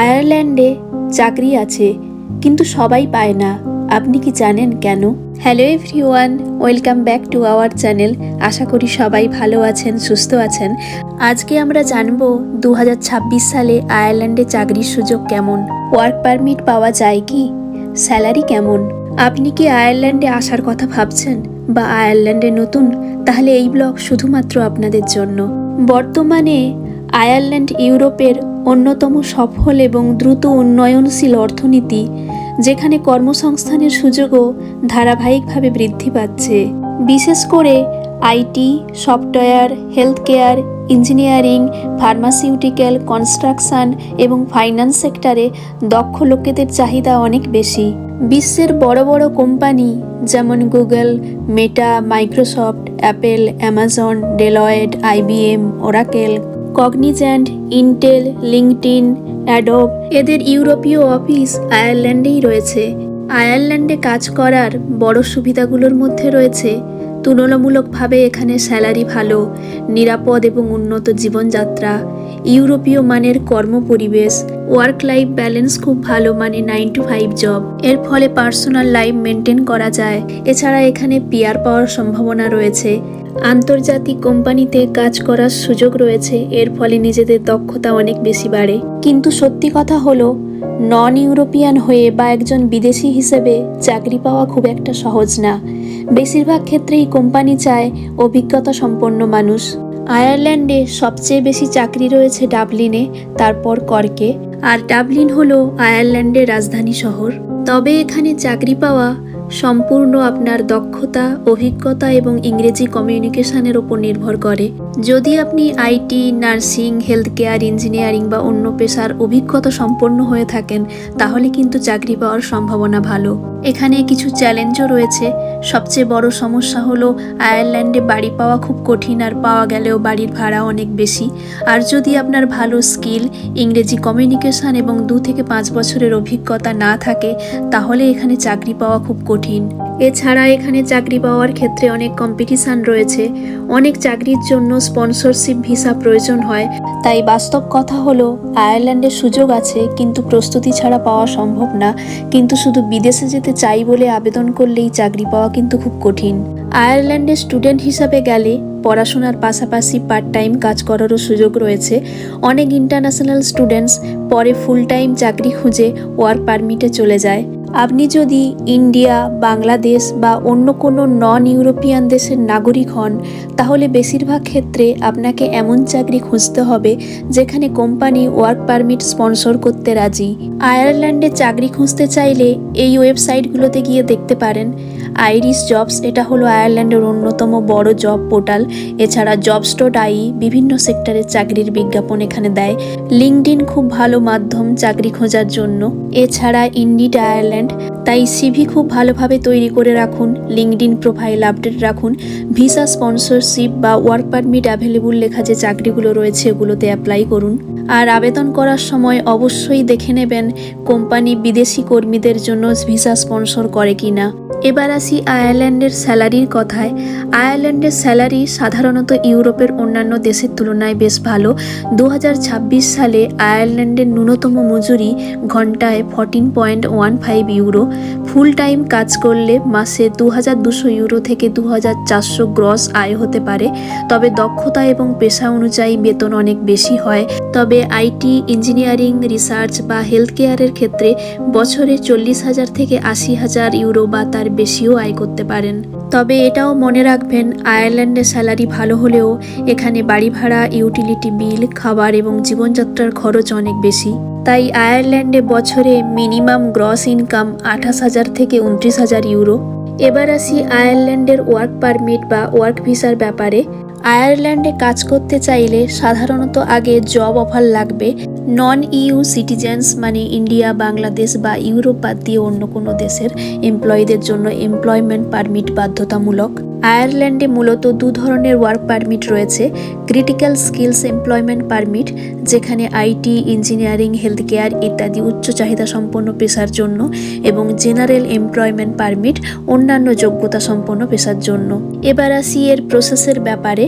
আয়ারল্যান্ডে চাকরি আছে, কিন্তু সবাই পায় না। আপনি কি জানেন কেন? Hello everyone, welcome back to our channel. আশা করি সবাই ভালো আছেন, সুস্থ আছেন। আজকে আমরা জানবো 2026 সালে আয়ারল্যান্ডে চাকরির সুযোগ কেমন, ওয়ার্ক পারমিট পাওয়া যায় কি, স্যালারি কেমন। আপনি কি আয়ারল্যান্ডে আসার কথা ভাবছেন বা আয়ারল্যান্ডে নতুন? তাহলে এই ব্লগ শুধুমাত্র আপনাদের জন্য। বর্তমানে আয়ারল্যান্ড ইউরোপের অন্যতম সফল এবং দ্রুত উন্নয়নশীল অর্থনীতি, যেখানে কর্মসংস্থানের সুযোগও ধারাবাহিকভাবে বৃদ্ধি পাচ্ছে। বিশেষ করে IT, software, health care, engineering, pharmaceutical, construction এবং ফাইন্যান্স সেক্টরে দক্ষ লোকেদের চাহিদা অনেক বেশি। বিশ্বের বড় বড় কোম্পানি যেমন Google, Meta, Microsoft, Apple, Amazon, Deloitte, IBM, Oracle, Cognizant, Intel, LinkedIn, Adobe, এদের ইউরোপীয় অফিস আয়ারল্যান্ডেই রয়েছে। আয়ারল্যান্ডে কাজ করার বড় সুবিধাগুলোর মধ্যে রয়েছে তুলনামূলকভাবে এখানে স্যালারি ভালো, নিরাপদ এবং উন্নত জীবনযাত্রা, ইউরোপীয় মানের কর্মপরিবেশ, ওয়ার্ক লাইফ ব্যালেন্স খুব ভালো, মানে 9 to 5 জব। এর ফলে পার্সোনাল লাইফ মেনটেন করা যায়। এছাড়া এখানে পিআর পাওয়ার সম্ভাবনা রয়েছে। আন্তর্জাতিক কোম্পানিতে কাজ করার সুযোগ রয়েছে, এর ফলে নিজেদের দক্ষতা অনেক বেশি বাড়ে। কিন্তু সত্যি কথা হলো, নন ইউরোপিয়ান হয়ে বা একজন বিদেশি হিসেবে চাকরি পাওয়া খুব একটা সহজ না। বেশিরভাগ ক্ষেত্রেই কোম্পানি চায় অভিজ্ঞতা সম্পন্ন মানুষ। আয়ারল্যান্ডে সবচেয়ে বেশি চাকরি রয়েছে ডাবলিনে, তারপর কর্কে। আর ডাবলিন হলো আয়ারল্যান্ডের রাজধানী শহর। তবে এখানে চাকরি পাওয়া সম্পূর্ণ আপনার দক্ষতা, অভিজ্ঞতা এবং ইংরেজি কমিউনিকেশনের ওপর নির্ভর করে। যদি আপনি IT, nursing, health care, engineering বা অন্য পেশার অভিজ্ঞতা সম্পন্ন হয়ে থাকেন, তাহলে কিন্তু চাকরি পাওয়ার সম্ভাবনা ভালো। এখানে কিছু চ্যালেঞ্জও রয়েছে। সবচেয়ে বড় সমস্যা হলো আয়ারল্যান্ডে বাড়ি পাওয়া খুব কঠিন, আর পাওয়া গেলেও বাড়ির ভাড়া অনেক বেশি। আর যদি আপনার ভালো স্কিল, ইংরেজি কমিউনিকেশন এবং 2 থেকে 5 বছরের অভিজ্ঞতা না থাকে, তাহলে এখানে চাকরি পাওয়া খুব কঠিন। এছাড়া এখানে চাকরি পাওয়ার ক্ষেত্রে অনেক কম্পিটিশান রয়েছে। অনেক চাকরির জন্য স্পন্সরশিপ ভিসা প্রয়োজন হয়। তাই বাস্তব কথা হলো, আয়ারল্যান্ডে সুযোগ আছে, কিন্তু প্রস্তুতি ছাড়া পাওয়া সম্ভব না। কিন্তু শুধু বিদেশে যেতে চাই বলে আবেদন করলেই চাকরি পাওয়া কিন্তু খুব কঠিন। আয়ারল্যান্ডে স্টুডেন্ট হিসাবে গেলে পড়াশোনার পাশাপাশি পার্ট টাইম কাজ করারও সুযোগ রয়েছে। অনেক ইন্টারন্যাশনাল স্টুডেন্টস পরে ফুল টাইম চাকরি খুঁজে ওয়ার্ক পারমিটে চলে যায়। আপনি যদি ইন্ডিয়া, বাংলাদেশ বা অন্য কোনো নন ইউরোপিয়ান দেশের নাগরিক হন, তাহলে বেশিরভাগ ক্ষেত্রে আপনাকে এমন চাকরি খুঁজতে হবে যেখানে কোম্পানি ওয়ার্ক পারমিট স্পন্সর করতে রাজি। আয়ারল্যান্ডে চাকরি খুঁজতে চাইলে এই ওয়েবসাইটগুলোতে গিয়ে দেখতে পারেন। আইরিশ জবস, এটা হলো আয়ারল্যান্ডের অন্যতম বড় জব পোর্টাল। এছাড়া jobs.ie বিভিন্ন সেক্টরের চাকরির বিজ্ঞাপন এখানে দেয়। লিঙ্কডইন খুব ভালো মাধ্যম চাকরি খোঁজার জন্য। এছাড়া ইন্ডিড আয়ারল্যান্ড, তাই সিভি খুব ভালোভাবে তৈরি করে রাখুন, লিঙ্কডইন প্রোফাইল আপডেট রাখুন। ভিসা স্পন্সরশিপ বা ওয়ার্ক পারমিট অ্যাভেলেবল লেখা যে চাকরিগুলো রয়েছে, এগুলোতে অ্যাপ্লাই করুন। আর আবেদন করার সময় অবশ্যই দেখে নেবেন কোম্পানি বিদেশি কর্মীদের জন্য ভিসা স্পন্সর করে কিনা। এবার আসি আয়ারল্যান্ডের স্যালারির কথায়। আয়ারল্যান্ডের স্যালারি সাধারণত ইউরোপের অন্যান্য দেশের তুলনায় বেশ ভালো। 2026 সালে আয়ারল্যান্ডের ন্যূনতম মজুরি ঘন্টায় 14.15 ইউরো। ফুল টাইম কাজ করলে মাসে 2200 ইউরো থেকে 2400 গ্রস আয় হতে পারে। তবে দক্ষতা এবং পেশা অনুযায়ী বেতন অনেক বেশি হয়। তবে আইটি, ইঞ্জিনিয়ারিং, রিসার্চ বা হেলথ কেয়ারের ক্ষেত্রে বছরে 40,000 থেকে 80,000 ইউরো বা তার বেশিও আয় করতে পারেন। তবে এটাও মনে রাখবেন, আয়ারল্যান্ডের স্যালারি ভালো হলেও এখানে বাড়ি ভাড়া, ইউটিলিটি বিল, খাবার এবং জীবনযাত্রার খরচ অনেক বেশি। তাই আয়ারল্যান্ডে বছরে মিনিমাম গ্রস ইনকাম 28,000 থেকে 29,000 ইউরো। এবার আসি আয়ারল্যান্ডের ওয়ার্ক পারমিট বা ওয়ার্ক ভিসার ব্যাপারে। আয়ারল্যান্ডে কাজ করতে চাইলে সাধারণত আগে জব অফার লাগবে। নন ইউ সিটিজেন্স, মানে ইন্ডিয়া, বাংলাদেশ বা ইউরোপ বাদ দিয়ে অন্য কোনো দেশের এমপ্লয়ীদের জন্য এমপ্লয়মেন্ট পারমিট বাধ্যতামূলক। আয়ারল্যান্ডে মূলত 2 ধরনের ওয়ার্ক পারমিট রয়েছে। ক্রিটিক্যাল স্কিলস এমপ্লয়মেন্ট পারমিট, যেখানে আইটি, ইঞ্জিনিয়ারিং, হেলথ কেয়ার ইত্যাদি উচ্চ চাহিদা সম্পন্ন পেশার জন্য, এবং জেনারেল এমপ্লয়মেন্ট পারমিট অন্যান্য যোগ্যতা সম্পন্ন পেশার জন্য। এবার আসি এর প্রসেসের ব্যাপারে।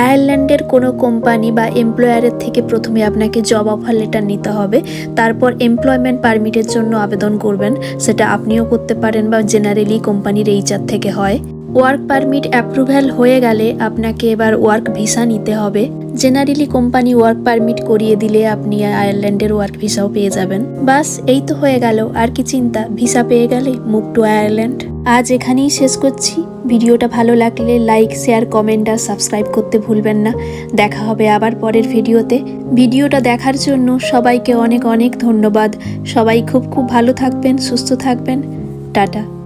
আয়ারল্যান্ডের কোনো কোম্পানি বা এমপ্লয়ারের থেকে প্রথমে আপনাকে জব অফার অফার লেটার নিতে হবে, তারপর এমপ্লয়মেন্ট পারমিটের জন্য আবেদন করবেন। সেটা আপনিও করতে পারেন বা জেনারেলি কোম্পানির এইচআর থেকে হয়। ওয়ার্ক পারমিট অ্যাপ্রুভ্যাল হয়ে গেলে আপনাকে এবার ওয়ার্ক ভিসা নিতে হবে। জেনারেলি কোম্পানি ওয়ার্ক পারমিট করিয়ে দিলে আপনি আয়ারল্যান্ডের ওয়ার্ক ভিসাও পেয়ে যাবেন। বাস এই তো হয়ে গেল, আর কি চিন্তা, ভিসা পেয়ে গেলে মুভ টু আয়ারল্যান্ড। আজ এখানেই শেষ করছি। ভিডিওটা ভালো লাগলে লাইক, শেয়ার, কমেন্ট আর সাবস্ক্রাইব করতে ভুলবেন না। দেখা হবে আবার পরের ভিডিওতে। ভিডিওটা দেখার জন্য সবাইকে অনেক অনেক ধন্যবাদ। সবাই খুব খুব ভালো থাকবেন, সুস্থ থাকবেন। টাটা।